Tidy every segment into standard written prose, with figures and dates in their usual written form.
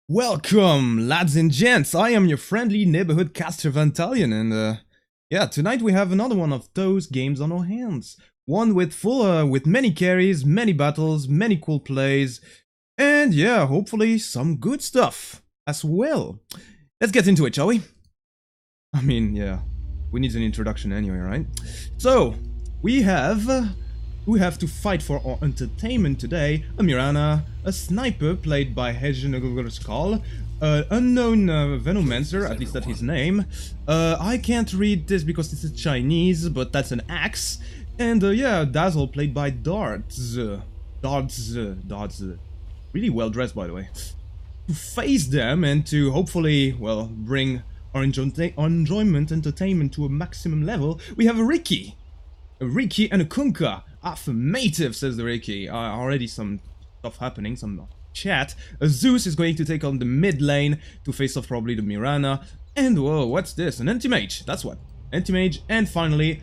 Welcome, lads and gents. I am your friendly neighborhood caster Vantalion, and yeah, tonight we have another one of those games on our hands. One with many carries, many battles, many cool plays, and yeah, hopefully some good stuff as well. Let's get into it, shall we? I mean, yeah, we need an introduction anyway, right? So, we have to fight for our entertainment today. A Mirana, a sniper played by Hedgenogorskal, unknown Venomancer, at least that's his name. I can't read this because this is Chinese, but that's an axe. And yeah, Dazzle played by Darts. Darts. Really well dressed, by the way. To face them and to hopefully, well, bring our enjoyment, entertainment to a maximum level, we have a Riki. A Riki and a Kunkka. Affirmative, says the Riki. Already some stuff happening, some chat. A Zeus is going to take on the mid lane to face off probably the Mirana. And whoa, what's this? An anti-mage, that's what. Anti-mage. And finally,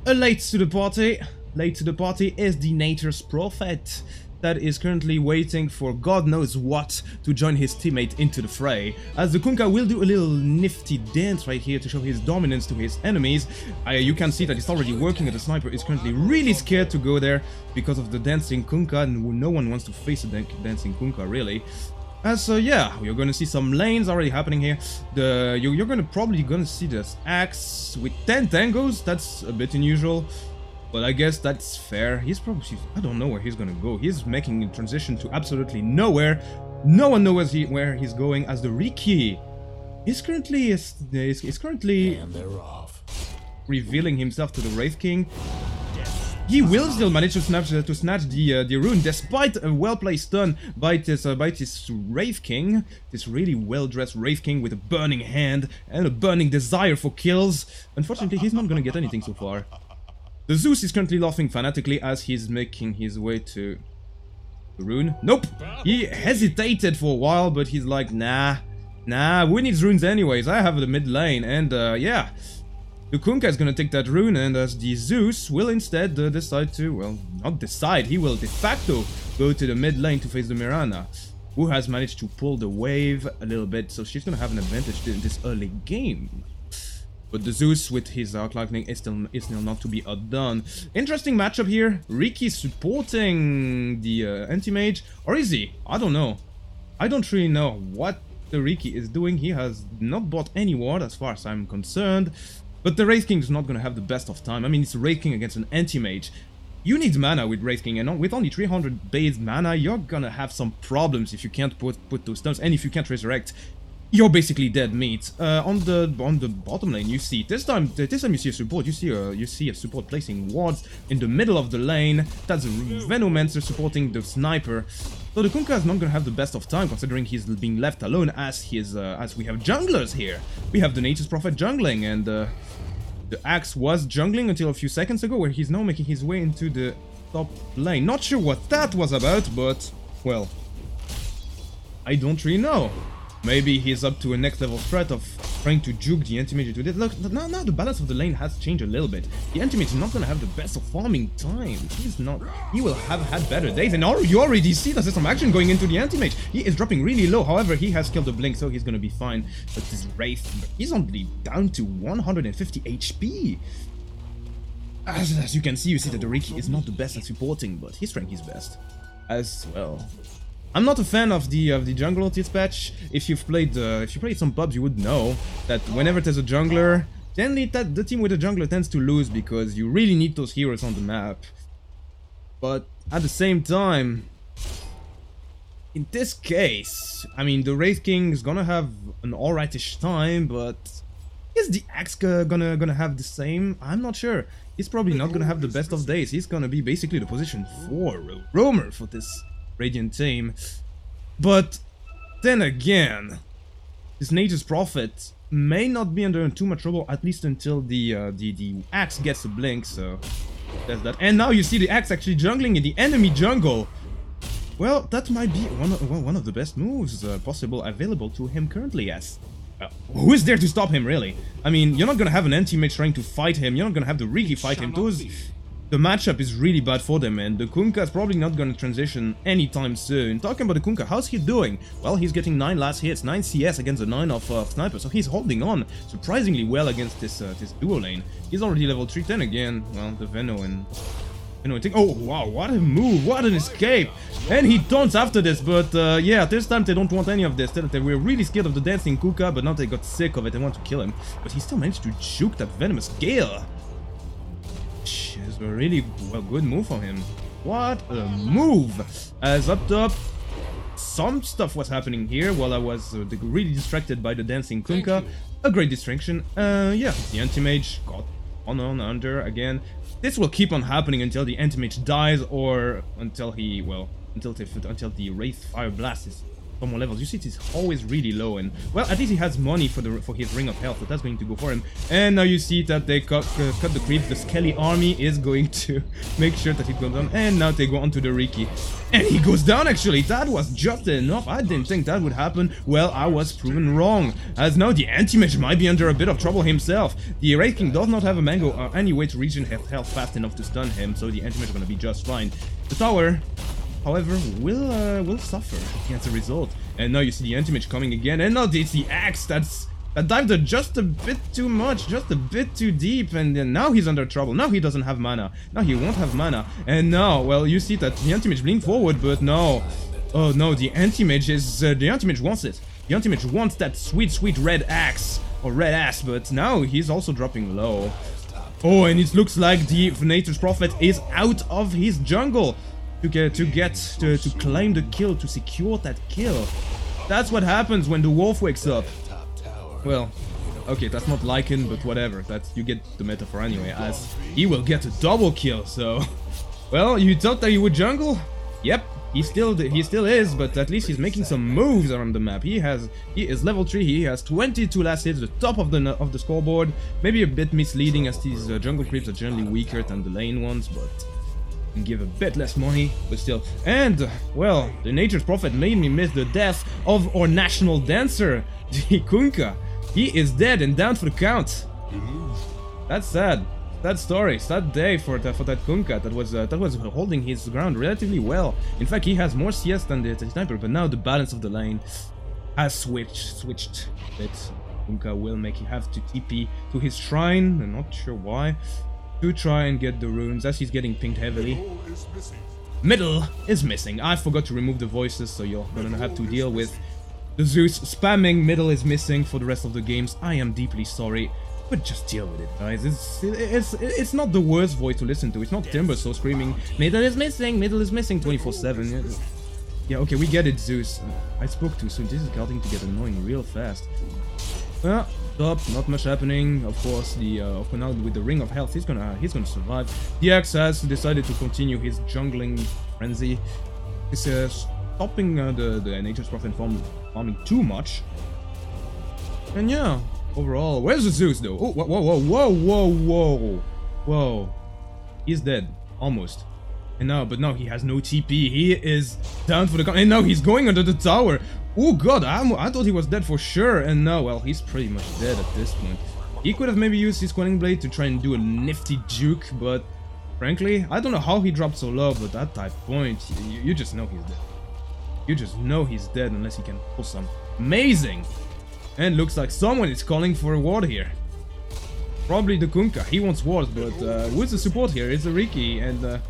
a late to the party. Late to the party is the Nature's Prophet. That is currently waiting for God knows what to join his teammate into the fray. As the Kunkka will do a little nifty dance right here to show his dominance to his enemies. You can see that it's already working, and the sniper is currently really scared to go there because of the dancing Kunkka, and no one wants to face a dancing Kunkka really. As yeah, you're gonna see some lanes already happening here. You're probably gonna see this axe with 10 tangos. That's a bit unusual. But I guess that's fair. He's probably... I don't know where he's gonna go. He's making a transition to absolutely nowhere. No one knows where he's going, as the Riki is currently And they're off. revealing himself to the Wraith King. He will still manage to snatch the rune, despite a well-placed stun by this Wraith King. This really well-dressed Wraith King with a burning hand and a burning desire for kills. Unfortunately, he's not gonna get anything so far. The Zeus is currently laughing fanatically as he's making his way to the rune. Nope! He hesitated for a while, but he's like, nah, we need runes anyways. I have the mid lane, and yeah. The Kunkka is gonna take that rune, and as the Zeus will instead decide to, well, not decide, he will de facto go to the mid lane to face the Mirana, who has managed to pull the wave a little bit, so she's gonna have an advantage in this early game. But the Zeus with his Arc Lightning is still not to be outdone. Interesting matchup here. Riki supporting the anti-mage. Or is he? I don't know. I don't really know what the Riki is doing. He has not bought any ward as far as I'm concerned. But the Wraith King is not going to have the best of time. I mean, it's a Wraith King against an anti-mage. You need mana with Wraith King, and with only 300 base mana, you're gonna have some problems if you can't put those stuns, and if you can't resurrect. You're basically dead meat. On the bottom lane, you see this time you see a support. You see a support placing wards in the middle of the lane. That's a Venomancer supporting the sniper. So the Kunkka is not gonna have the best of time, considering he's being left alone as we have junglers here. We have the Nature's Prophet jungling, and the axe was jungling until a few seconds ago, where he's now making his way into the top lane. Not sure what that was about, but well, I don't really know. Maybe he's up to a next level threat of trying to juke the anti-mage into this. Look, now the balance of the lane has changed a little bit. The anti-mage is not gonna have the best of farming time. He will have had better days, and you already see that there's some action going into the anti-mage. He is dropping really low, however, he has killed the blink, so he's gonna be fine. But this Wraith, he's only down to 150 HP. As you can see, that the Riki is not the best at supporting, but he's trying his best as well. I'm not a fan of the jungle this patch. If you've played some pubs, you would know that whenever there's a jungler, then the team with a jungler tends to lose because you really need those heroes on the map. But at the same time, in this case, I mean, the Wraith King is gonna have an alrightish time, but is the axe gonna have the same? I'm not sure. He's probably not gonna have the best of days. He's gonna be basically the position 4 roamer for this Radiant team. But then again, this Nature's Prophet may not be under too much trouble, at least until the axe gets a blink, so there's that. And now you see the axe actually jungling in the enemy jungle. Well, that might be one of the best moves possible available to him currently, yes. Who is there to stop him, really? I mean, you're not gonna have an anti-mage trying to fight him, you're not gonna have the Riki fight him. the matchup is really bad for them, and the Kunkka is probably not gonna transition anytime soon. Talking about the Kunkka, how's he doing? Well, he's getting 9 last hits, 9 CS against a 9 of Sniper, so he's holding on surprisingly well against this duo lane. He's already level 310 again. Well, the Veno and... Oh wow, what a move, what an escape! And he taunts after this, but yeah, this time they don't want any of this. They were really scared of the dancing Kunkka, but now they got sick of it and want to kill him. But he still managed to juke that venomous Gale. It's a really good move from him. What a move! As up top, some stuff was happening here while I was really distracted by the dancing Kunkka. A great distraction. Yeah, the anti-mage got on under again. This will keep on happening until the anti-mage dies, or until he, well, until the Wraith Fire Blast is for more levels. You see, it's always really low, and well, at least he has money for his Ring of Health, so that's going to go for him. And now you see that they cut the creep. The Skelly army is going to make sure that it goes down, and now they go onto the Riki, and he goes down. Actually, that was just enough. I didn't think that would happen. Well, I was proven wrong, as now the anti-mage might be under a bit of trouble himself. The Wraith King does not have a mango or any way to regen health fast enough to stun him, so the anti-mage is gonna be just fine. The tower, however, will suffer as a result. And now you see the anti-mage coming again, and now it's the axe that dived just a bit too much, just a bit too deep, and then now he's under trouble. Now he doesn't have mana. Now he won't have mana. And now, well, you see that the anti-mage leaned forward, but no. Oh no, the anti-mage wants it. The anti-mage wants that sweet red axe, or red ass, but now he's also dropping low. Oh, and it looks like the Nature's Prophet is out of his jungle to claim the kill, to secure that kill. That's what happens when the wolf wakes up. Well, okay, that's not Lycan, but whatever. You get the metaphor anyway, as he will get a double kill. So, well, you thought that he would jungle? Yep, he still is, but at least he's making some moves around the map. He is level 3. He has 22 last hits, the top of the scoreboard. Maybe a bit misleading, as these jungle creeps are generally weaker than the lane ones, but and give a bit less money, but still. And, well, the Nature's Prophet made me miss the death of our national dancer, the Kunkka. He is dead and down for the count. That's sad. Sad story. Sad day for that Kunkka that was holding his ground relatively well. In fact, he has more CS than the sniper, but now the balance of the lane has switched a bit. Kunkka will have to TP to his shrine. I'm not sure why, to try and get the runes, as he's getting pinged heavily. Middle is missing. I forgot to remove the voices, so you're gonna have to deal with the Zeus spamming middle is missing for the rest of the games. I am deeply sorry, but just deal with it, guys. It's not the worst voice to listen to. It's not Timber so screaming, middle is missing 24/7. Yeah, okay, we get it, Zeus. I spoke too soon. This is starting to get annoying real fast. Well, top, not much happening. Of course, now with the Ring of Health, he's gonna survive. The Axe has decided to continue his jungling frenzy. He's stopping the Nature's Prophet from farming too much. And yeah, overall, where's the Zeus though? Oh, whoa! He's dead, almost. And now he has no TP. He is down for the count, and now he's going under the tower. Oh god, I thought he was dead for sure, and now, well, he's pretty much dead at this point. He could have maybe used his Quelling Blade to try and do a nifty juke, but frankly, I don't know how he dropped so low, but at that point, you just know he's dead. You just know he's dead unless he can pull some amazing. And looks like someone is calling for a ward here. Probably the Kunkka. He wants wards, but who's the support here? It's a Riki, and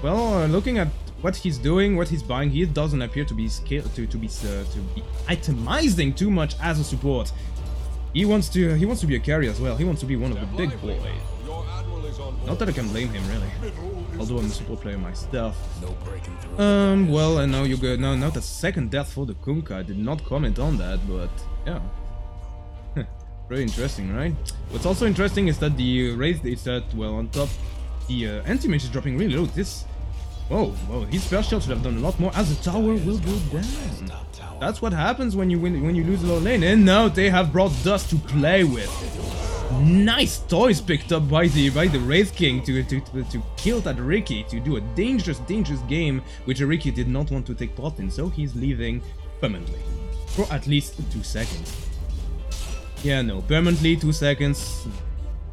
well, looking at what he's doing, what he's buying, he doesn't appear to be itemizing too much as a support. He wants to be a carry as well. He wants to be one of the big boys. Not that I can blame him really, although I'm a support player myself. Well, and now you go now the second death for the Kunkka. I did not comment on that, but yeah. Very interesting, right? What's also interesting is that the Wraith is well, on top, the anti-mage is dropping really low. Whoa, his spell shield should have done a lot more, as the tower will go down. That's what happens when you lose a low lane. And now they have brought Dust to play with. Nice toys picked up by the Wraith King to kill that Riki, to do a dangerous game which a Riki did not want to take part in, so he's leaving permanently. For at least 2 seconds. Yeah, no, permanently 2 seconds.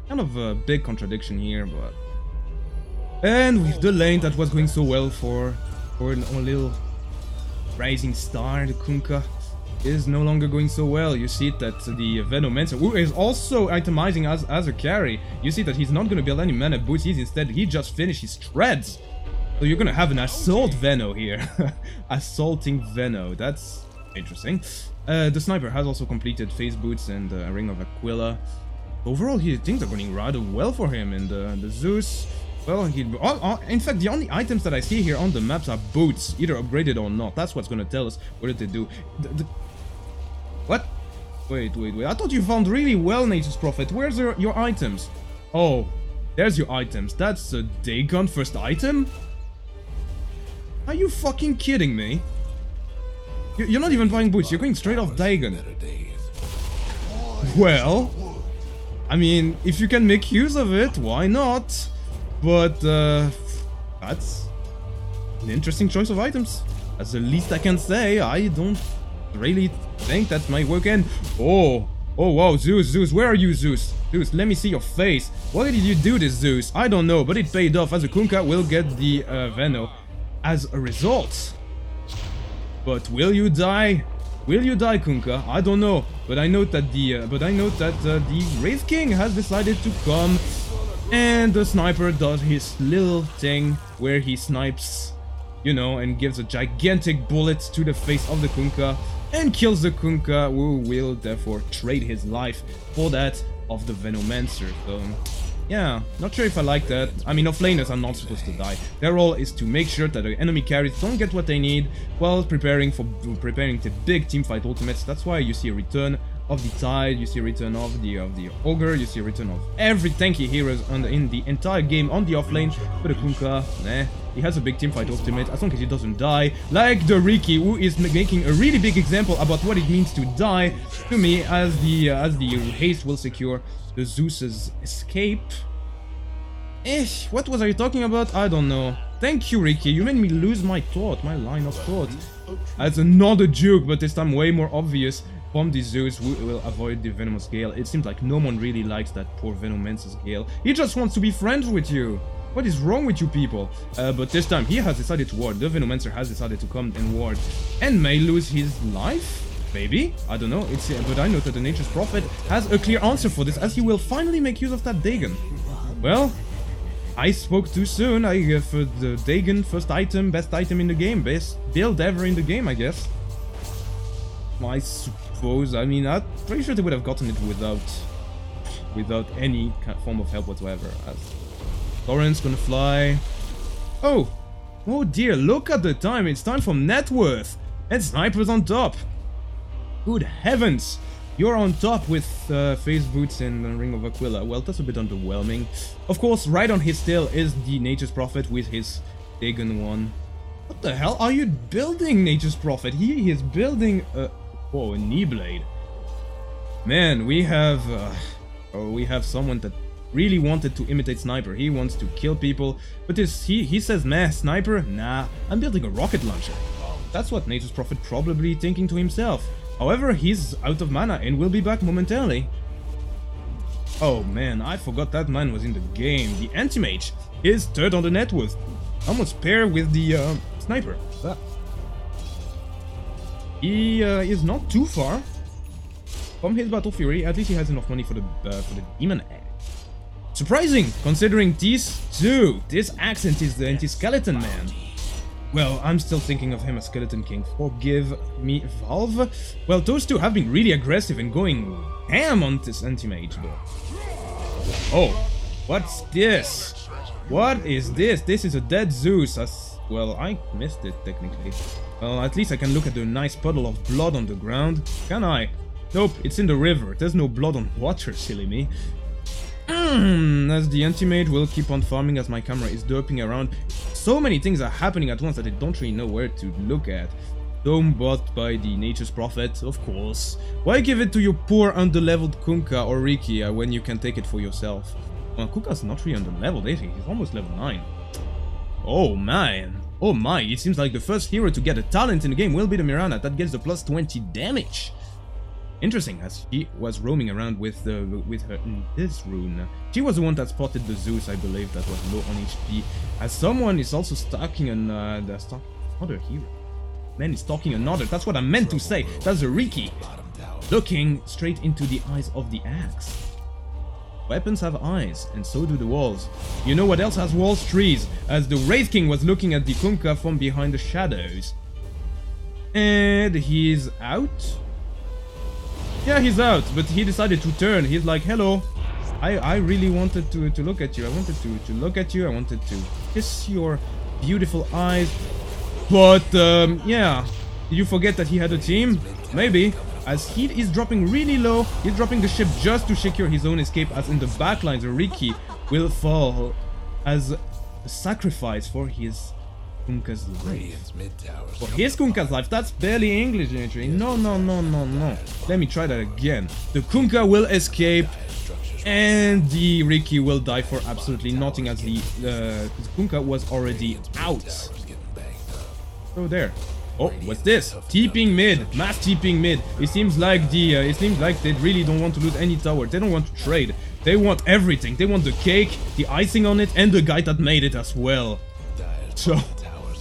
Kind of a big contradiction here, but And with the lane that was going so well for a little rising star, the Kunkka is no longer going so well. You see that the Venomancer, who is also itemizing as a carry, you see that he's not going to build any mana boots. He just finished his treads. So you're going to have an Assault Veno here. Assaulting Veno. That's interesting. The Sniper has also completed Phase Boots and Ring of Aquila. Overall, things are going rather well for him. And the Zeus... Well, in fact, the only items that I see here on the maps are boots, either upgraded or not. That's what's gonna tell us what did they do. What? Wait. I thought you found really well, Nature's Prophet. Where's your items? Oh, there's your items. That's a Dagon first item? Are you fucking kidding me? You're not even buying boots. You're going straight off Dagon. Well, I mean, if you can make use of it, why not? But, that's an interesting choice of items. That's the least I can say. I don't really think that might work in. Oh wow, Zeus, where are you, Zeus? Zeus, let me see your face. Why did you do this, Zeus? I don't know, but it paid off, as a Kunkka will get the Veno as a result. But will you die? Will you die, Kunkka? I don't know, but I note that the Wraith King has decided to come. And the Sniper does his little thing where he snipes, you know, and gives a gigantic bullet to the face of the Kunkka and kills the Kunkka, who will therefore trade his life for that of the Venomancer. So, yeah, not sure if I like that. I mean, offlaners are not supposed to die. Their role is to make sure that the enemy carries don't get what they need while preparing the big teamfight ultimates. That's why you see a return of the Tide, you see a return of the Ogre, you see a return of every tanky heroes in the entire game on the offlane. But the Kunkka, he has a big teamfight ultimate as long as he doesn't die. Like the Riki, who is making a really big example about what it means to die to me, as the haste will secure the Zeus's escape. What was I talking about? I don't know. Thank you, Riki. You made me lose my line of thought. That's another joke, but this time way more obvious. From the Zeus, who will avoid the Venomous Gale. It seems like no one really likes that poor Venomancer's Gale. He just wants to be friends with you. What is wrong with you people? But this time he has decided to ward. The Venomancer has decided to come and ward. And may lose his life? Maybe? I don't know. But I know that the Nature's Prophet has a clear answer for this, as he will finally make use of that Dagon. Well, I spoke too soon. I give the Dagon first item, best item in the game. Best build ever in the game, I guess. I suppose. I mean, I'm pretty sure they would have gotten it without any form of help whatsoever. As Lawrence gonna fly. Oh dear, look at the time. It's time for net worth. And Sniper's on top. Good heavens. You're on top with Phase Boots and Ring of Aquila. Well, that's a bit underwhelming. Of course, right on his tail is the Nature's Prophet with his Dagon one. What the hell are you building, Nature's Prophet? He is building a knee blade. Man, we have someone that really wanted to imitate Sniper. He wants to kill people, but he says, "Meh, Sniper? Nah, I'm building a rocket launcher." That's what Nature's Prophet probably thinking to himself. However, he's out of mana and will be back momentarily. Oh man, I forgot that man was in the game. The Anti-Mage is third on the net worth, almost pair with the Sniper. He is not too far from his Battle Fury. At least he has enough money for the Demon Egg. Surprising, considering these two. This accent is the Anti-Skeleton Man. Well, I'm still thinking of him as Skeleton King. Forgive me, Valve. Well, those two have been really aggressive and going ham on this Anti-Mage, though. Oh, what's this? What is this? This is a dead Zeus. Well, I missed it, technically. Well, at least I can look at the nice puddle of blood on the ground. Can I? Nope, it's in the river. There's no blood on water, silly me. As the Anti-Mage will keep on farming as my camera is derping around. So many things are happening at once that I don't really know where to look at. Dome bought by the Nature's Prophet, of course. Why give it to your poor underleveled Kunkka or Riki when you can take it for yourself? Well, Kunkka's not really underleveled, is he? He's almost level 9. Oh man. Oh my, it seems like the first hero to get a talent in the game will be the Mirana. That gets the plus 20 damage. Interesting, as she was roaming around with her in this rune. She was the one that spotted the Zeus, I believe, that was low on HP. As someone is also stalking another hero. Man is stalking another. That's what I meant to say. That's a Riki. Looking straight into the eyes of the axe. Weapons have eyes, and so do the walls. You know what else has walls? Trees, as the Wraith King was looking at the Kunkka from behind the shadows. And he's out? Yeah, he's out, but he decided to turn. He's like, hello. I really wanted to look at you. I wanted to look at you. I wanted to kiss your beautiful eyes. But, yeah. Did you forget that he had a team? Maybe. As he is dropping really low, he's dropping the ship just to secure his own escape, as in the backlines, Riki will fall as a sacrifice for his Kunkka's life. For his Kunkka's life, that's barely English, actually. No. Let me try that again. The Kunkka will escape, and the Riki will die for absolutely nothing, as the Kunkka was already out. So there. Oh, what's this? TPing mid, mass TPing mid. It seems like they really don't want to lose any tower. They don't want to trade. They want everything. They want the cake, the icing on it, and the guy that made it as well. So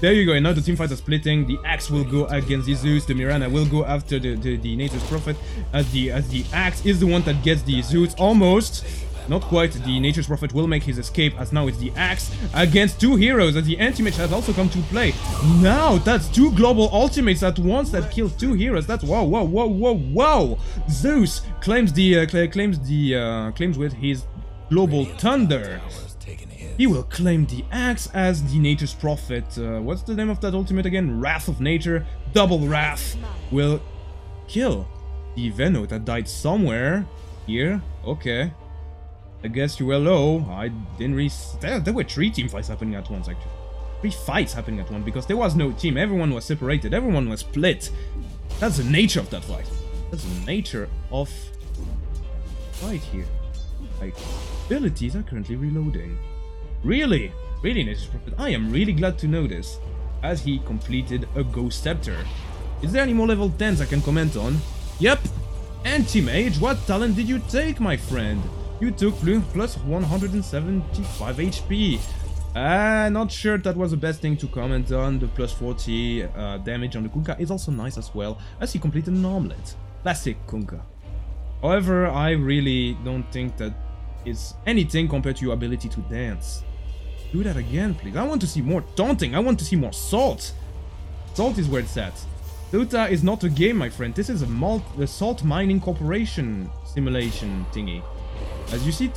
there you go. And now the teamfights are splitting. The axe will go against the Zeus. The Mirana will go after the Nature's Prophet. As the axe is the one that gets the Zeus almost. Not quite. The Nature's Prophet will make his escape, as now it's the axe against two heroes, as the anti-mage has also come to play. Now that's two global ultimates at once that kill two heroes. That's whoa. Zeus claims claims with his global thunder. He will claim the axe as the Nature's Prophet. What's the name of that ultimate again? Wrath of Nature. Double Wrath will kill the Veno that died somewhere here. Okay. I guess you were low. I didn't really... There were 3 team fights happening at once, actually. 3 fights happening at once, because there was no team. Everyone was separated. Everyone was split. That's the nature of that fight. That's the nature of fight here. Like, abilities are currently reloading. Really? Really, Nature's Prophet? I am really glad to know this, as he completed a Ghost Scepter. Is there any more level 10s I can comment on? Yep. Anti-Mage, what talent did you take, my friend? You took plus 175 HP. Not sure that was the best thing to comment on. The plus 40 damage on the Kunkka is also nice as well, as he completed an omelet. Classic Kunkka. However, I really don't think that it's anything compared to your ability to dance. Do that again, please. I want to see more taunting. I want to see more salt. Salt is where it's at. Dota is not a game, my friend. This is a salt mining corporation simulation thingy. As you see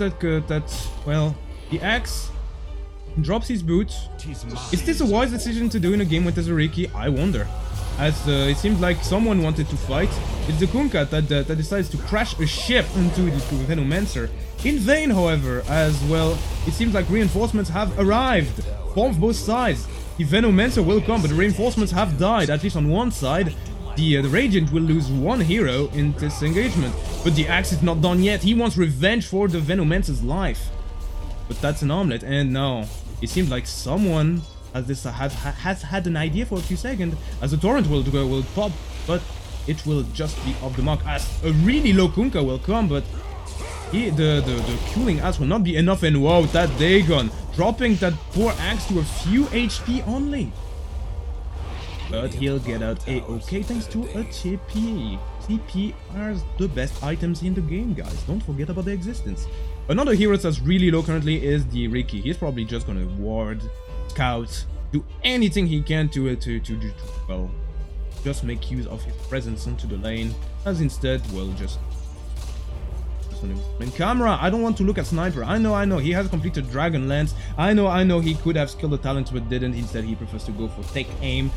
well, the axe drops his boots. Is this a wise decision to do in a game with Riki? I wonder. As it seems like someone wanted to fight. It's the Kunkka that decides to crash a ship into the Venomancer. In vain, however, as well, it seems like reinforcements have arrived from both sides. The Venomancer will come, but the reinforcements have died, at least on one side. The Radiant will lose 1 hero in this engagement, but the axe is not done yet. He wants revenge for the Venomancer's life. But that's an omelet, and now it seems like someone has had an idea for a few seconds, as the torrent will pop, but it will just be off the mark, as a really low Kunkka will come, but the cooling axe will not be enough, and wow, that Dagon dropping that poor axe to a few HP only. But he'll get out a-okay thanks to a TP. TP are the best items in the game, guys. Don't forget about their existence. Another hero that's really low currently is the Riki. He's probably just gonna ward, scout, do anything he can to well, just make use of his presence onto the lane. As instead, we'll just in camera. I don't want to look at Sniper. I know, he has completed Dragon Lance. I know he could have skilled the talents but didn't. Instead, he prefers to go for take aim.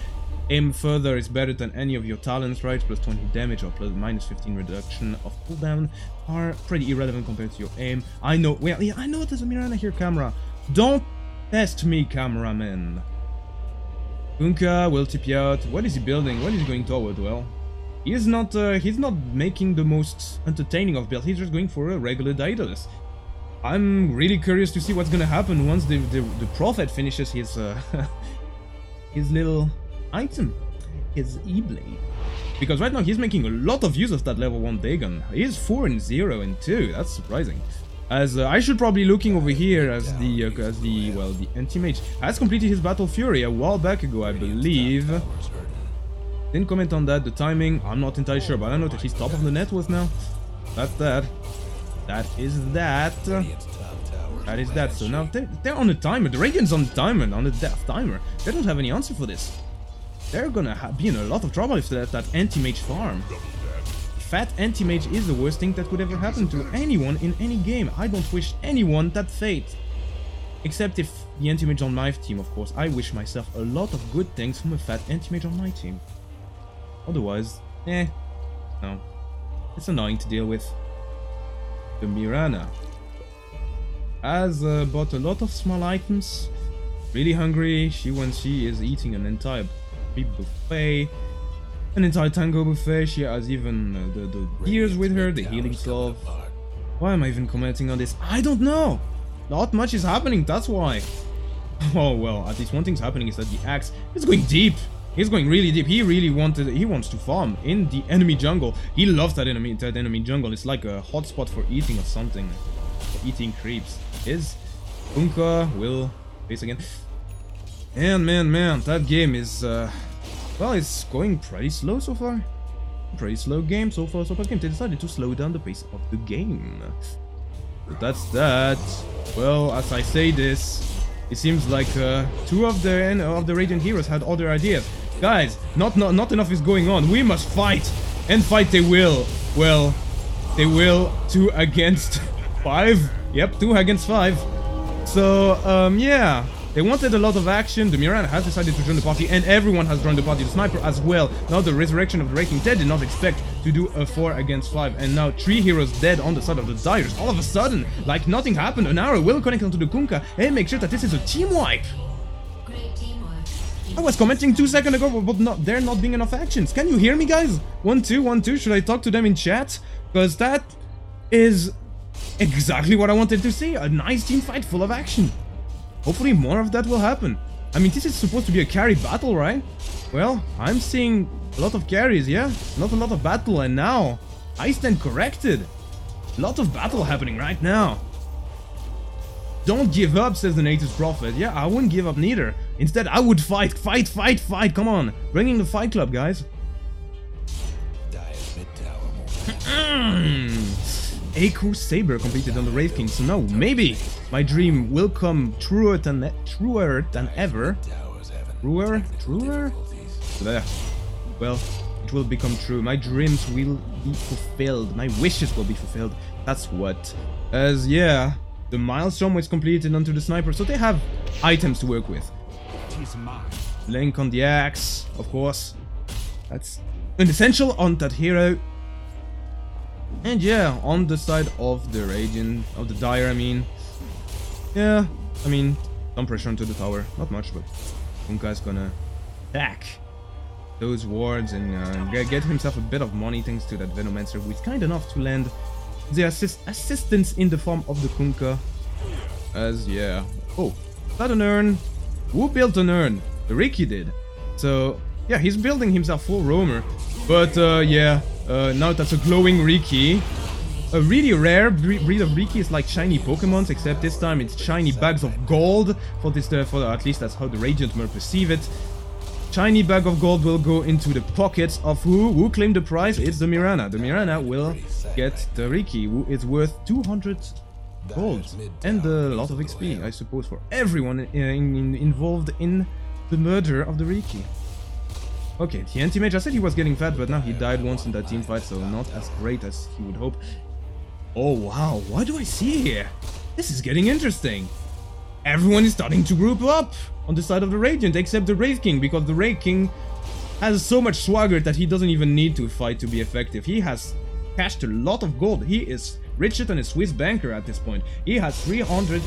Aim further is better than any of your talents, right? Plus 20 damage or plus minus 15 reduction of cooldown are pretty irrelevant compared to your aim. I know, well, yeah, I know there's a Mirana here, camera. Don't test me, cameraman. Kunkka will tip you out. What is he building? What is he going toward? Well, he's not making the most entertaining of builds. He's just going for a regular Daedalus. I'm really curious to see what's gonna happen once the Prophet finishes his his little item, his E-blade. Because right now he's making a lot of use of that level 1 Dagon. He is 4-0 and 2. That's surprising. As I should probably looking over here as the anti-mage has completed his Battle Fury a while back ago, I believe. Didn't comment on that. The timing, I'm not entirely sure, but I know that he's top of the net worth now. That's that. That is that. That is that. So now they're on the timer. The Radiant's on the timer, on the death timer. They don't have any answer for this. They're gonna be in a lot of trouble if they let that anti-mage farm. Fat anti-mage is the worst thing that could ever happen to anyone in any game. I don't wish anyone that fate. Except if the anti-mage on my team, of course. I wish myself a lot of good things from a fat anti-mage on my team. Otherwise, no. It's annoying to deal with. The Mirana has bought a lot of small items. Really hungry. She is eating an entire buffet. An entire tango buffet. She has even the gears with her, the healing stuff. Why am I even commenting on this? I don't know. Not much is happening, that's why. Oh well, at least one thing's happening is that the axe is going deep. He's going really deep. He wants to farm in the enemy jungle. He loves that enemy jungle. It's like a hotspot for eating or something. For eating creeps. His Unka will face again. And man, that game is well, it's going pretty slow so far. Pretty slow game so far. Game. They decided to slow down the pace of the game. But that's that. Well, as I say this, it seems like two of the Radiant heroes had other ideas. Guys, not enough is going on. We must fight, and fight they will. Well, they will. 2 against 5. Yep, 2 against 5. So yeah, they wanted a lot of action. The Mirana has decided to join the party, and everyone has joined the party. The sniper as well. Now the resurrection of the Raking Dead did not expect to do a 4 against 5, and now 3 heroes dead on the side of the Dyers. All of a sudden, like nothing happened, an arrow will connect onto the Kunkka and make sure that this is a team wipe. I was commenting 2 seconds ago, but there not being enough actions. Can you hear me, guys? 1-2, 1-2. Should I talk to them in chat? Because that is exactly what I wanted to see. A nice team fight full of action. Hopefully more of that will happen. I mean, this is supposed to be a carry battle, right? Well, I'm seeing a lot of carries, yeah? Not a lot of battle, and now I stand corrected. A lot of battle happening right now. Don't give up, says the Nature's Prophet. Yeah, I wouldn't give up neither. Instead, I would fight. Come on. Bringing the fight club, guys. Echo Saber completed on the Wraith King. So now, maybe my dream will come truer than ever. Truer? There. Well, it will become true. My dreams will be fulfilled. My wishes will be fulfilled. That's what. As, yeah, the milestone was completed onto the sniper, so they have items to work with. Link on the axe, of course. That's an essential on that hero. And yeah, on the side of the Radiant, of the Dire, I mean. Yeah, I mean, some pressure onto the tower. Not much, but Kunkka's gonna attack those wards and get himself a bit of money thanks to that Venomancer, who is kind enough to lend the assistance in the form of the Kunkka. As, yeah. Oh, is that an urn? Who built an urn? The Riki did. So, yeah, he's building himself full roamer. But, yeah, now that's a glowing Riki. A really rare breed of Riki is like shiny Pokemons, except this time it's shiny bags of gold. For at least that's how the Radiant will perceive it. Shiny bag of gold will go into the pockets of who claimed the prize? It's the Mirana. The Mirana will get the Riki, who is worth 200 gold and a lot of XP, I suppose, for everyone involved in the murder of the Riki. Okay, the anti-mage, I said he was getting fat, but now he died once in that team fight, so not as great as he would hope. Oh wow, what do I see here? This is getting interesting. Everyone is starting to group up on the side of the Radiant, except the Wraith King, because the Wraith King has so much swagger that he doesn't even need to fight to be effective. He has cashed a lot of gold. He is richer than a Swiss banker at this point. He has 300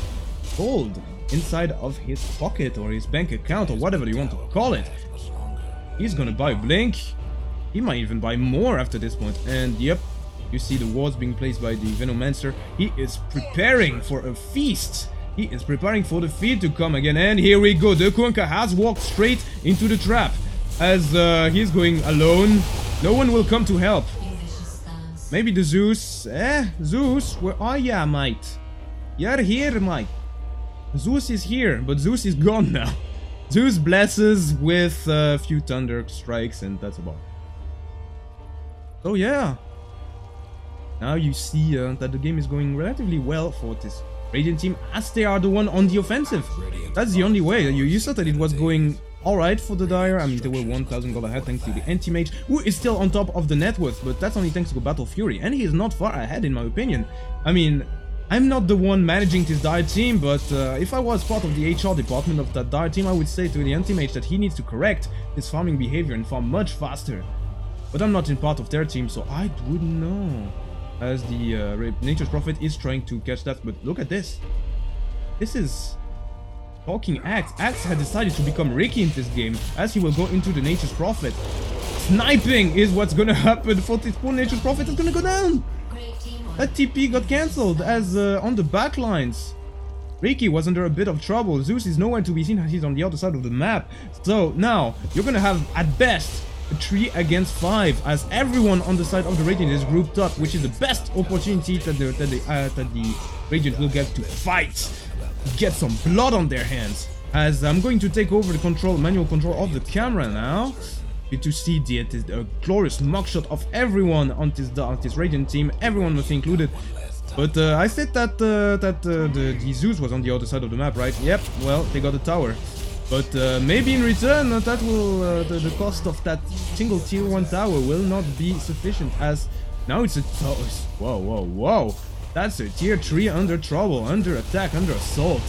gold inside of his pocket or his bank account or whatever you want to call it. He's gonna buy Blink. He might even buy more after this point. And yep, you see the wards being placed by the Venomancer. He is preparing for a feast. He is preparing for the feed to come again. And here we go. The Kunkka has walked straight into the trap. As he's going alone. No one will come to help. Maybe the Zeus. Zeus, where are ya, mate? You're here, mate. Zeus is here, but Zeus is gone now. Zeus blesses with a few thunder strikes, and that's about it. So yeah. Now you see that the game is going relatively well for this Radiant team, as they are the one on the offensive. That's the only way. You saw that it was going alright for the Dire. I mean, they were 1,000 gold ahead thanks to the anti-mage, who is still on top of the net worth, but that's only thanks to Battle Fury, and he is not far ahead in my opinion. I mean, I'm not the one managing this Dire team, but if I was part of the HR department of that Dire team, I would say to the anti-mage that he needs to correct his farming behavior and farm much faster. But I'm not in part of their team, so I wouldn't know. As the Nature's Prophet is trying to catch that, but look at this. This is talking Axe. Axe had decided to become Ricky in this game, as he will go into the Nature's Prophet. Sniping is what's gonna happen for this poor Nature's Prophet. It's gonna go down. That TP got cancelled as on the back lines. Ricky was under a bit of trouble. Zeus is nowhere to be seen as he's on the other side of the map. So now you're gonna have at best a 3 against 5, as everyone on the side of the Radiant is grouped up, which is the best opportunity that the Radiant will get to fight, get some blood on their hands. As I'm going to take over the manual control of the camera now, to see the glorious mugshot of everyone on this Radiant team. Everyone was included. But I said that the Zeus was on the other side of the map, right? Yep. Well, they got a tower. But maybe in return, that will the cost of that single tier 1 tower will not be sufficient, as now it's a whoa. That's a tier 3 under trouble, under attack, under assault.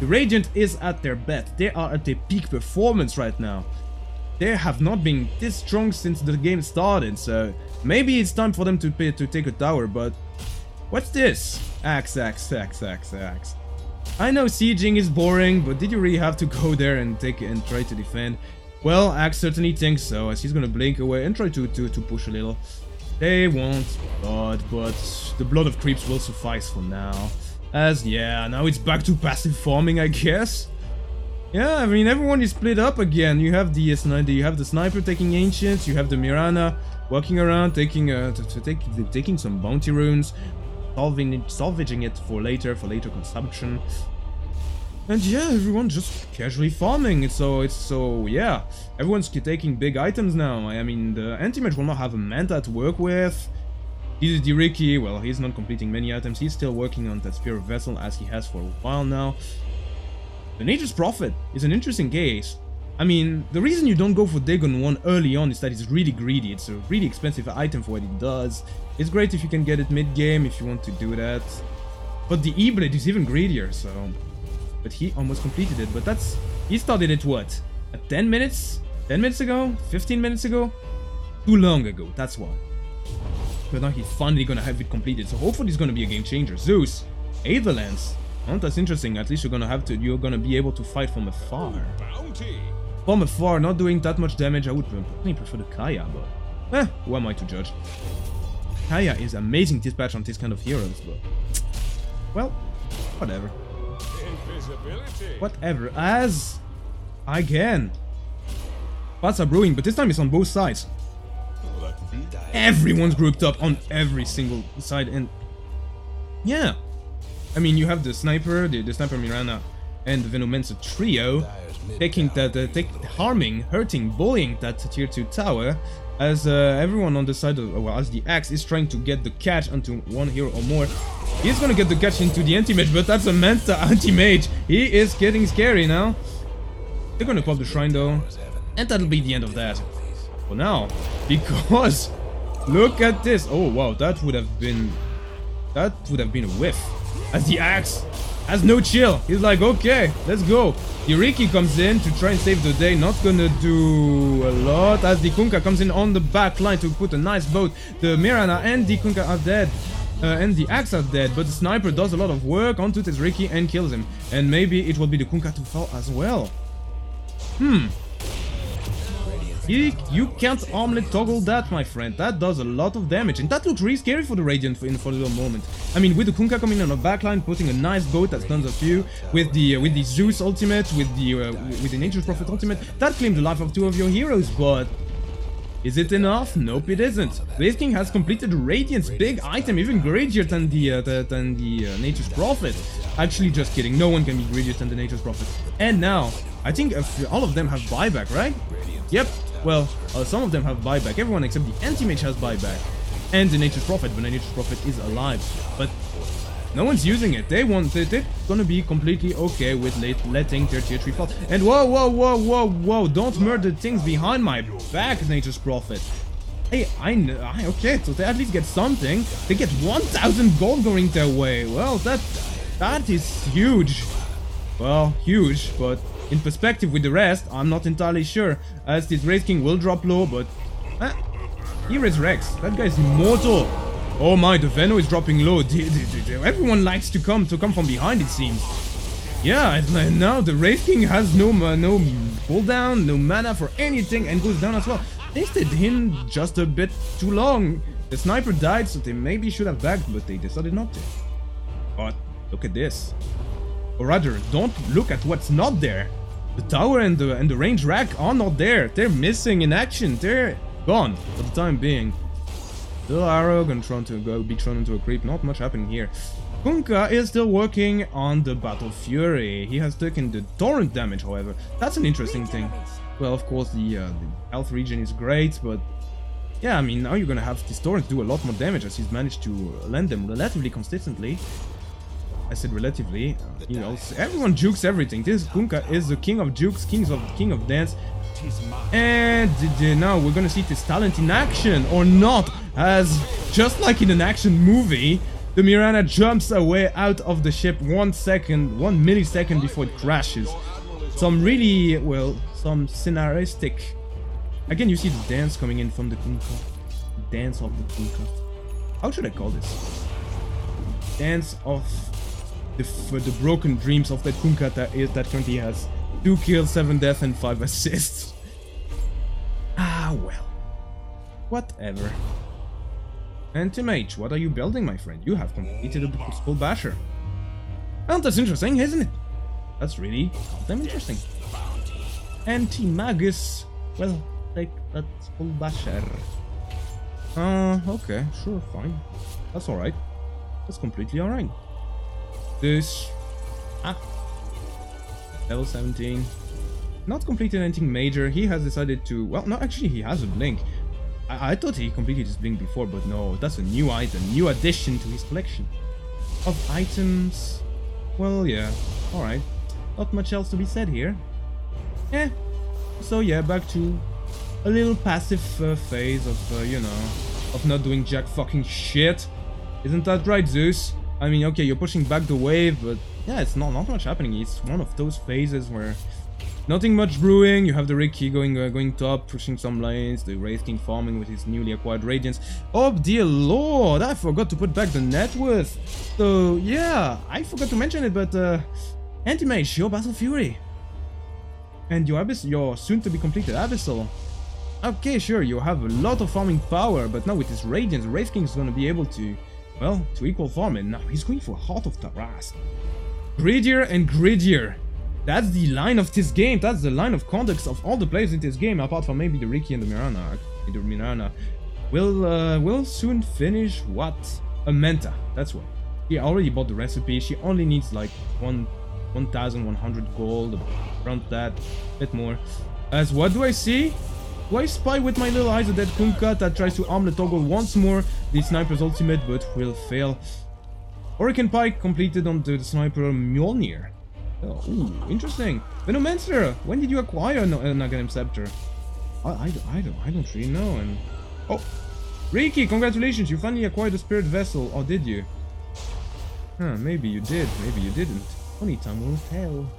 The Radiant is at their best. They are at their peak performance right now. They have not been this strong since the game started, so maybe it's time for them to take a tower, but what's this? Axe. I know sieging is boring, but did you really have to go there and try to defend? Well, Axe certainly thinks so, as he's gonna blink away and try to push a little. They want blood, but the blood of creeps will suffice for now. As yeah, now it's back to passive farming, I guess. Yeah, I mean everyone is split up again. You have the sniper taking ancients, you have the Mirana walking around taking some bounty runes. Salvaging it for later consumption. And yeah, everyone just casually farming. So yeah, everyone's taking big items now. I mean, the anti-mage will not have a Manta to work with. He's the Ricky, well, he's not completing many items. He's still working on that Spear of Vessel, as he has for a while now. The Nature's Prophet is an interesting case. I mean, the reason you don't go for Dagon 1 early on is that it's really greedy. It's a really expensive item for what it does. It's great if you can get it mid-game if you want to do that. But the E-Blade is even greedier, so... But he almost completed it, but that's... He started it, what? At 10 minutes? 10 minutes ago? 15 minutes ago? Too long ago, that's why. But now he's finally gonna have it completed, so hopefully it's gonna be a game changer. Zeus! Aetherlands! Oh, that's interesting. At least you're gonna be able to fight from afar. From afar, not doing that much damage. I would probably prefer the Kaya, but who am I to judge? Kaya is amazing dispatch on this kind of heroes, but well, whatever. Whatever. As again, spots are brewing, but this time it's on both sides. Everyone's grouped up on every single side, and yeah, I mean you have the sniper, the sniper Mirana, and the Venomancer trio taking hurting, bullying that tier 2 tower, as everyone on the side of, well, as the Axe is trying to get the catch onto one hero or more. He's gonna get the catch into the anti-mage, but that's a Manta anti-mage. He is getting scary now. They're gonna pop the shrine though, and that'll be the end of that for now, because look at this. Oh wow, that would have been a whiff, as the Axe has no chill. He's like, okay, let's go. The Riki comes in to try and save the day. Not gonna do a lot, as the Kunkka comes in on the back line to put a nice boat. The Mirana and the Kunkka are dead. And the Axe are dead, but the sniper does a lot of work onto this Riki and kills him. And maybe it will be the Kunkka to fall as well. You can't armlet toggle that, my friend. That does a lot of damage, and that looks really scary for the Radiant for a little moment. I mean, with the Kunkka coming on the backline, putting a nice boat that stuns a few, with the Zeus ultimate, with the Nature's Prophet ultimate, that claimed the life of 2 of your heroes. But Is it enough? Nope, it isn't. Wraith King has completed Radiant's big item, even greedier than the Nature's Prophet. Actually, just kidding. No one can be greedier than the Nature's Prophet. And now, I think all of them have buyback, right? Yep. Well, some of them have buyback. Everyone except the Anti-Mage has buyback. And the Nature's Prophet, but the Nature's Prophet is alive. But no one's using it. They're gonna be completely okay with letting their tier 3 fall. And whoa, don't murder things behind my back, Nature's Prophet. Hey, okay, so they at least get something. They get 1,000 gold going their way. Well, that is huge. Well, huge, but in perspective with the rest, I'm not entirely sure. As this Wraith King will drop low, but he resurrects. That guy's immortal. Oh my, the Veno is dropping low. Everyone likes to come from behind, it seems. Yeah, and now the Wraith King has no cooldown, no mana for anything, and goes down as well. They stayed him just a bit too long. The sniper died, so they maybe should have backed, but they decided not to. But look at this. Or rather, don't look at what's not there. The tower and the range rack are not there. They're missing in action. They're gone for the time being. Little arrow gonna be thrown into a creep. Not much happening here. Kunkka is still working on the Battle Fury. He has taken the torrent damage, however. That's an interesting thing. Well, of course, the health regen is great, but yeah, I mean, now you're gonna have this torrent do a lot more damage as he's managed to land them relatively consistently. I said relatively, you know, everyone jukes everything. This Kunkka is the king of jukes, king of dance. And now we're gonna see this talent in action, or not, as just like in an action movie, the Mirana jumps away out of the ship 1 millisecond before it crashes. Some really, well, some scenaristic. Again, you see the dance coming in from the Kunkka. Dance of the Kunkka. How should I call this? Dance of the broken dreams of that Kunkka that currently has 2 kills, 7 deaths, and 5 assists. Ah, well. Whatever. Anti-Mage, what are you building, my friend? You have completed a Skull Basher. Well, that's interesting, isn't it? That's really damn interesting. Anti-Magus. Well, take that Skull Basher. Okay, sure, fine. That's alright. That's completely alright. This... Level 17. Not completed anything major. He has decided to... Well, no, actually, he has a blink. I thought he completed his blink before, but no. That's a new item. New addition to his collection of items. Well, yeah. Alright. Not much else to be said here. So, yeah, back to a little passive phase of, you know, of not doing jack fucking shit. Isn't that right, Zeus? I mean, okay, you're pushing back the wave, but yeah, it's not much happening. It's one of those phases where nothing much brewing. You have the Ricky going top, pushing some lanes, the Wraith King farming with his newly acquired Radiance. Oh dear lord, I forgot to put back the net worth. So yeah, I forgot to mention it, but Anti-Mage, your Battle Fury. And your soon to be completed Abyssal. Okay, sure, you have a lot of farming power, but now with his Radiance, Wraith King is going to be able to, well, to equal farm, and now he's going for Heart of Taras. Greedier and greedier. That's the line of this game. That's the line of conduct of all the players in this game, apart from maybe the Ricky and the Mirana. The Mirana will soon finish what? A Menta. That's what. He already bought the recipe. She only needs like 1,100 gold, around that, a bit more. As what do I see? Do I spy with my little eyes at that Kunkka that tries to arm the toggle once more? The sniper's ultimate, but will fail. Hurricane Pike completed on the sniper Mjolnir. Oh, ooh, interesting. Venomancer, when did you acquire a Naganim Scepter? I don't really know. And oh, Ricky, congratulations! You finally acquired a Spirit Vessel, or did you? Huh, maybe you did, maybe you didn't. Only time will tell.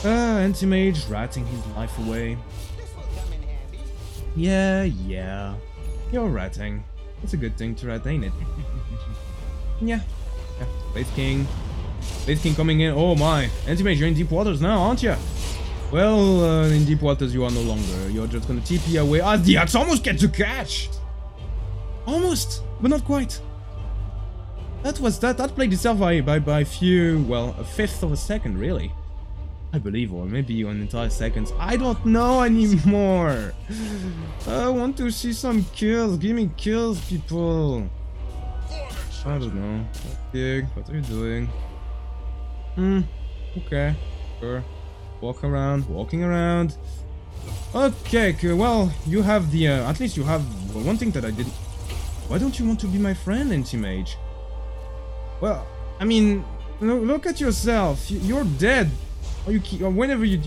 Anti-Mage ratting his life away. Yeah, you're ratting. It's a good thing to rat, ain't it? Yeah. Wraith King coming in. Oh my. Anti-Mage, you're in deep waters now, aren't you? Well, in deep waters you are no longer. You're just gonna TP away. Ah, the axe almost gets to catch! Almost, but not quite. That played itself by few, well, a fifth of a second, really. I believe, or maybe an entire seconds. I don't know anymore. I want to see some kills. Give me kills, people. I don't know. Okay, what are you doing? Okay. Sure. Walking around. Okay, cool. Well, you have the, at least you have one thing that I didn't. Why don't you want to be my friend, Anti-Mage? Well, I mean, look at yourself. You're dead. Or whenever you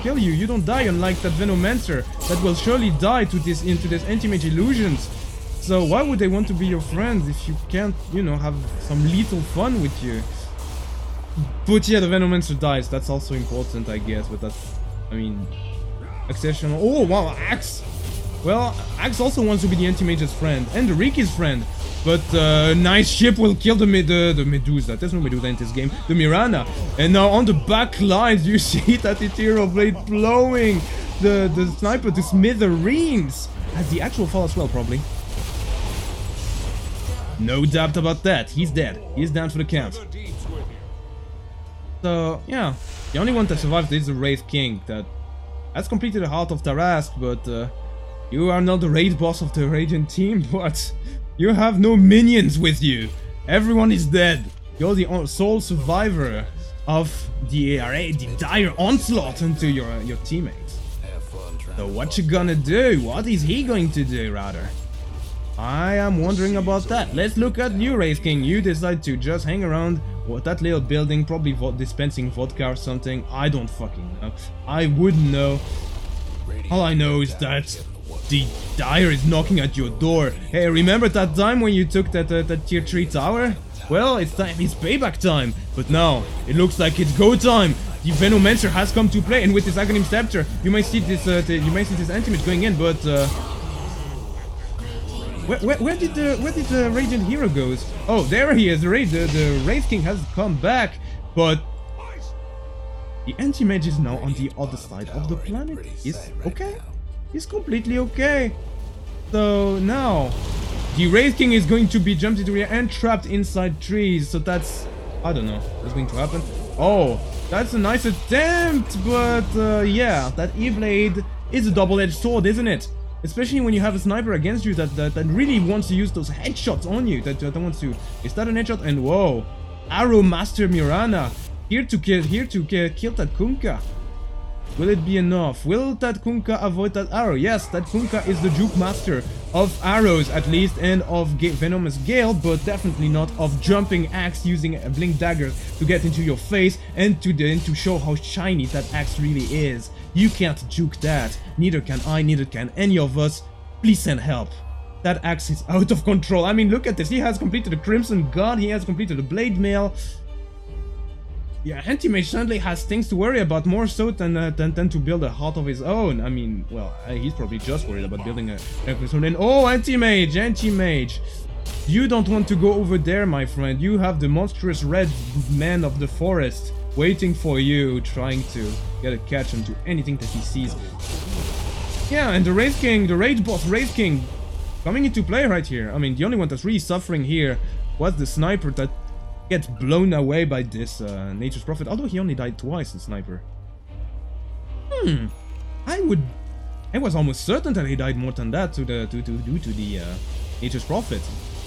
kill you, you don't die, unlike that Venomancer that will surely die to this Anti-Mage illusions. So why would they want to be your friends if you can't, you know, have some lethal fun with you? But yeah, the Venomancer dies. That's also important, I guess. But that's, I mean, exceptional. Oh wow, Axe. Well, Axe also wants to be the Anti-Mage's friend and the Riki's friend. But nice ship will kill the Medusa. There's no Medusa in this game. The Mirana. And now on the back lines, you see that Ethereal Blade blowing the sniper to smithereens. Has the actual fall as well, probably. No doubt about that. He's dead. He's down for the count. So, yeah. The only one that survived is the Wraith King that has completed the Heart of Tarask, but you are not the raid boss of the Radiant team, but you have no minions with you. Everyone is dead. You're the sole survivor of the dire onslaught into your teammates. So what you gonna do? What is he going to do, rather? I am wondering about that. Let's look at you, Wraith King. You decide to just hang around with that little building, probably dispensing vodka or something. I don't fucking know. I wouldn't know. All I know is that the Dire is knocking at your door. Hey, remember that time when you took that tier 3 tower? Well, it's time. It's payback time. But now, it looks like it's go time. The Venomancer has come to play, and with this Aghanim Scepter, you might see this Anti-Mage going in, but where did the Radiant Hero goes? Oh, there he is. The Wraith King has come back, but the Anti-Mage is now on the other side of the planet. Is okay. He's completely okay. So now, the Wraith King is going to be jumped into the air and trapped inside trees. So that's, I don't know what's going to happen. Oh, that's a nice attempt, but yeah, that E-Blade is a double-edged sword, isn't it? Especially when you have a sniper against you that really wants to use those headshots on you. That wants to. Is that an headshot? And whoa, Arrow Master Mirana here to kill that Kunkka. Will it be enough? Will that Kunkka avoid that arrow? Yes, that Kunkka is the Juke Master of arrows at least, and of Venomous Gale, but definitely not of Jumping Axe using a Blink Dagger to get into your face and to show how shiny that axe really is. You can't juke that. Neither can I, neither can any of us. Please send help. That axe is out of control. I mean, look at this. He has completed the Crimson God. He has completed the Blade Mail. Yeah, Anti-Mage certainly has things to worry about, more so than to build a heart of his own. I mean, well, he's probably just worried about building a and oh, Anti-Mage! You don't want to go over there, my friend. You have the monstrous red man of the forest waiting for you, trying to get a catch onto anything that he sees. Yeah, and the Wraith King, the raid boss Wraith King, coming into play right here. I mean, the only one that's really suffering here was the sniper that gets blown away by this Nature's Prophet, although he only died twice, the sniper. I was almost certain that he died more than that due to the Nature's Prophet,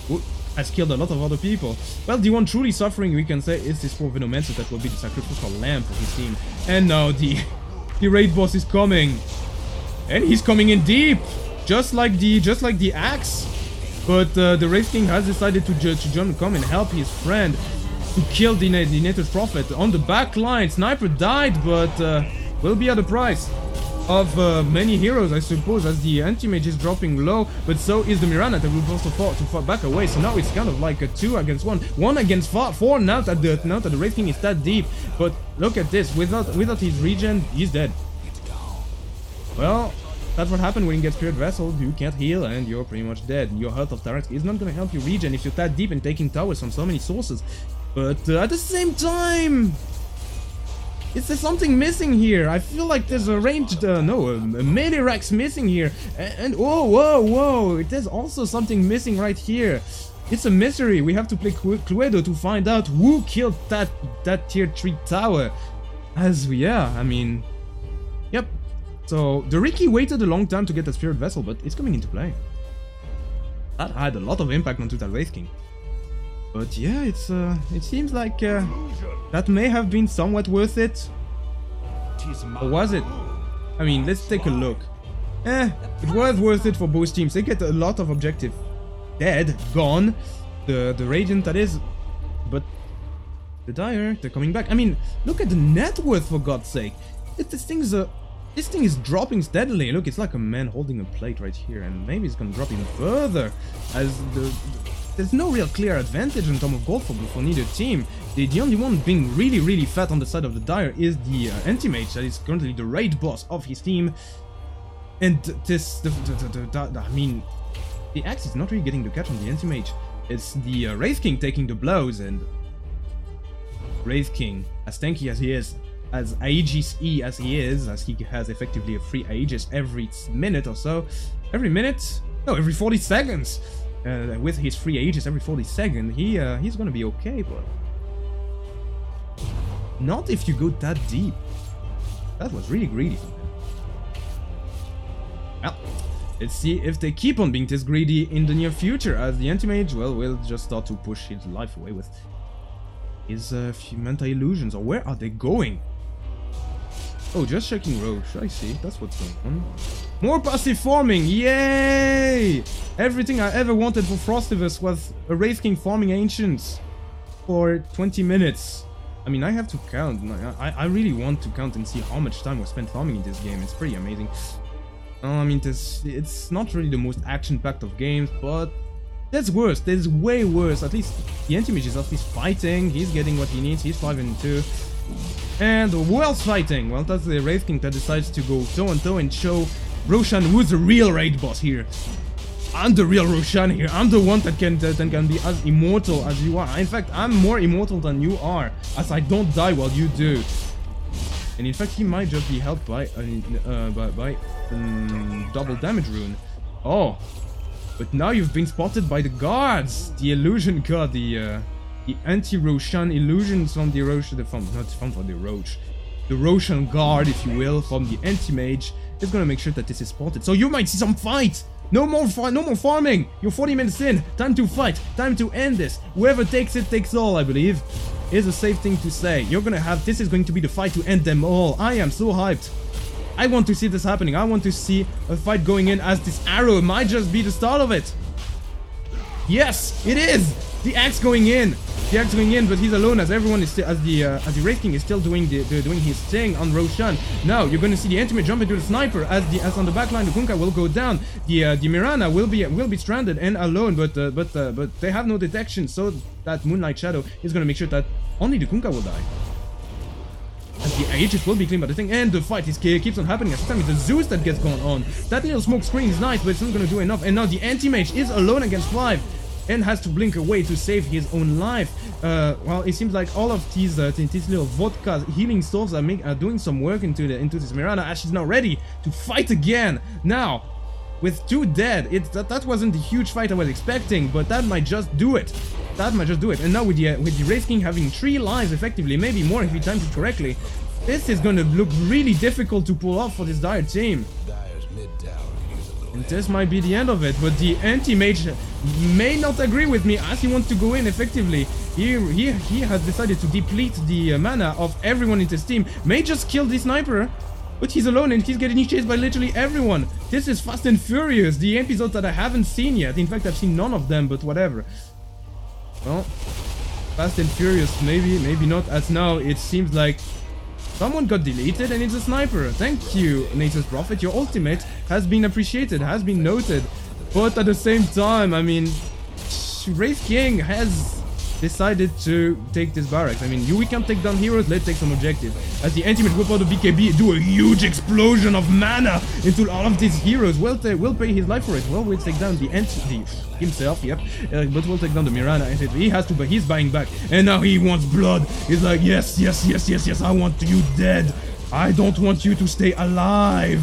who has killed a lot of other people. Well, the one truly suffering, we can say, is this poor Venomancer that will be the sacrificial lamb for his team. And now the raid boss is coming, and he's coming in deep, just like the axe. But the Wraith King has decided to come and help his friend to kill the Nature's Prophet on the back line. Sniper died, but will be at the price of many heroes, I suppose, as the Anti-Mage is dropping low, but so is the Mirana that will also fall back away. So now it's kind of like a 2 against 1, 1 against 4 now that the Wraith King is that deep. But look at this, without his regen, he's dead. Well, that's what happened when you get Spirit Vessel. You can't heal and you're pretty much dead. Your Heart of Tarask is not gonna help you regen if you're that deep and taking towers from so many sources. But at the same time, is there something missing here? I feel like there's a ranged, a melee Rex missing here. And whoa, there's also something missing right here. It's a mystery. We have to play Cluedo to find out who killed that tier 3 tower. Yeah, I mean, yep. So the Riki waited a long time to get the Spirit Vessel, but it's coming into play. That had a lot of impact onto that Wraith King. But yeah, it seems like that may have been somewhat worth it. Or was it? I mean, let's take a look. It was worth it for both teams. They get a lot of objective dead, gone. The Radiant, that is. But the Dire, they're coming back. I mean, look at the net worth, for God's sake. This thing is dropping steadily. Look, it's like a man holding a plate right here, and maybe it's gonna drop even further, as there's no real clear advantage in terms of gold for neither team. The only one being really fat on the side of the Dire is the Anti-Mage, that is currently the raid boss of his team. And I mean, the axe is not really getting the catch on the Anti-Mage. It's the Wraith King taking the blows, and Wraith King, as tanky as he is, as Aegis-y as he is, as he has effectively a free Aegis every minute or so. Every minute? No, every 40 seconds! With his free Aegis every 40 seconds, he's gonna be okay, but not if you go that deep. That was really greedy from him. Well, let's see if they keep on being this greedy in the near future, as the Anti-Mage, well, will just start to push his life away with his mental illusions. Or where are they going? Oh, just checking Roche. I see. That's what's going on. More passive farming. Yay! Everything I ever wanted for Frostivus was a Wraith King farming Ancients for 20 minutes. I mean, I have to count. I really want to count and see how much time was spent farming in this game. It's pretty amazing. I mean, it's not really the most action-packed of games, but that's worse. There's way worse. At least the Anti-Mage is at least fighting. He's getting what he needs. He's 5-2. And who else fighting? Well, that's the Wraith King that decides to go toe-on-toe and show Roshan who's the real raid boss here. I'm the real Roshan here. I'm the one that can be as immortal as you are. In fact, I'm more immortal than you are, as I don't die while you do. And in fact, he might just be helped by double damage rune. Oh, but now you've been spotted by the guards. The illusion guard, the anti-Roshan illusions from the Roche, not from the Roche. The Roshan guard, if you will, from the Anti-Mage is gonna make sure that this is spotted. So you might see some fight. No more farming. You're 40 minutes in. Time to fight. Time to end this. Whoever takes it takes all, I believe. Is a safe thing to say. This is going to be the fight to end them all. I am so hyped. I want to see this happening. I want to see a fight going in, as this arrow might just be the start of it. Yes, it is. The axe going in. The axe going in, but he's alone, as everyone is still, as the Wraith King is still doing his thing on Roshan. Now you're going to see the Anti-Mage jump into the sniper, as on the back line the Kunkka will go down. The Mirana will be stranded and alone, but they have no detection, so that Moonlight Shadow is going to make sure that only the Kunkka will die. As the Aegis will be cleaned by the thing, and the fight keeps on happening. As this time it's the Zeus that gets going on. That little smoke screen is nice, but it's not going to do enough. And now the Anti-Mage is alone against 5. And has to blink away to save his own life. Well, it seems like all of these little vodka healing souls are doing some work into this Mirana, as she's now ready to fight again. Now, with 2 dead, that wasn't the huge fight I was expecting, but that might just do it. And now with the Wraith King having 3 lives, effectively, maybe more if he times it correctly, this is gonna look really difficult to pull off for this Dire team. And this might be the end of it, but the Anti-Mage may not agree with me, as he wants to go in effectively. He has decided to deplete the mana of everyone in his team. May just kill the sniper, but he's alone and he's getting chased by literally everyone. This is Fast and Furious, the episodes that I haven't seen yet. In fact, I've seen none of them, but whatever. Well, Fast and Furious, maybe not, as now it seems like someone got deleted and it's a sniper. Thank you, Nature's Prophet. Your ultimate has been appreciated, has been noted. But at the same time, I mean, Wraith King has decided to take this barracks. I mean, we can't take down heroes, let's take some objective. As the Anti-Mage whip out of BKB, do a huge explosion of mana into all of these heroes. We'll pay his life for it. Well, we'll take down himself, yep. But we'll take down the Mirana. He has to, but he's buying back. And now he wants blood. He's like, yes, I want you dead. I don't want you to stay alive.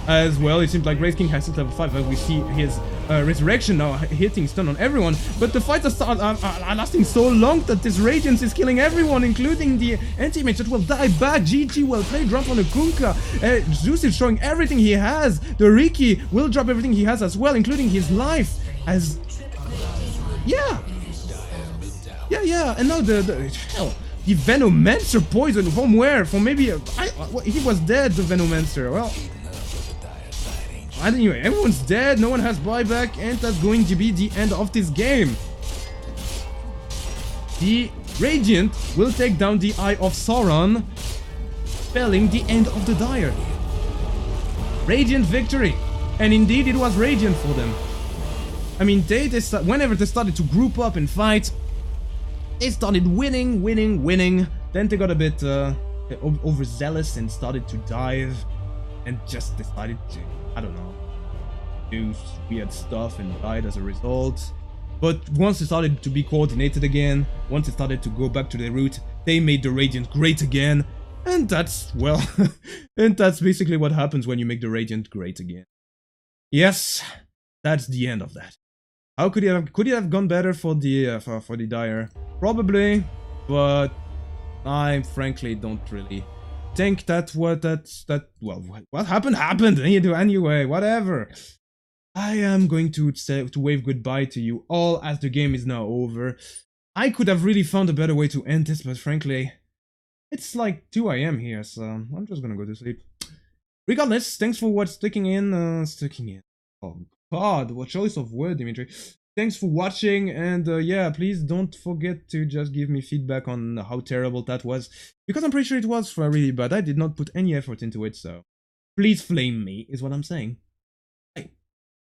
As well, it seems like Wraith King has hit level 5, as we see his Resurrection now hitting stun on everyone, but the fights are lasting so long that this Radiance is killing everyone, including the anti-mage that will die back. GG will play, drop on the Kunkka. Zeus is showing everything he has. The Riki will drop everything he has as well, including his life. As yeah, and now the Venomancer poison from where? From maybe he was dead. The Venomancer. Well. Anyway, everyone's dead, no one has buyback, and that's going to be the end of this game. The Radiant will take down the Eye of Sauron, spelling the end of the Dire. Radiant victory. And indeed, it was Radiant for them. I mean, whenever they started to group up and fight, they started winning. Then they got a bit overzealous and started to dive, and just decided to, I don't know, do weird stuff and died as a result. But once it started to be coordinated again, once it started to go back to their root, they made the Radiant great again. And that's, well, and that's basically what happens when you make the Radiant great again. Yes, that's the end of that. How could it have gone better for the for the Dire? Probably, but I frankly don't really think that what happened anyway, whatever. I am going to wave goodbye to you all as the game is now over. I could have really found a better way to end this, but frankly, it's like 2 AM here, so I'm just gonna go to sleep. Regardless, thanks for sticking in. Oh god, what choice of word, Dimitri. Thanks for watching, and yeah, please don't forget to just give me feedback on how terrible that was, because I'm pretty sure it was really bad. I did not put any effort into it, so please flame me, is what I'm saying.